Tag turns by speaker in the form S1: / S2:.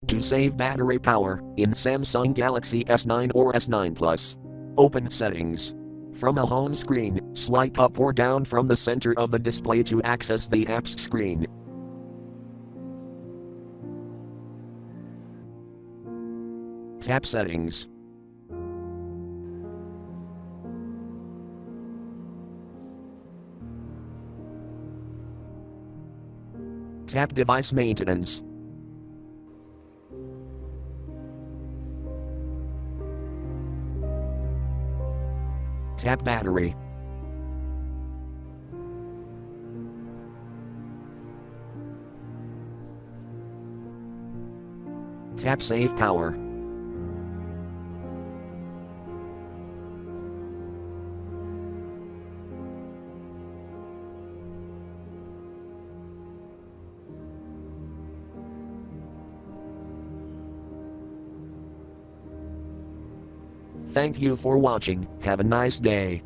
S1: To save battery power, in Samsung Galaxy S9 or S9 Plus. Open Settings. From a home screen, swipe up or down from the center of the display to access the apps screen. Tap Settings. Tap Device Maintenance. Tap Battery. Tap Save Power. Thank you for watching. Have a nice day.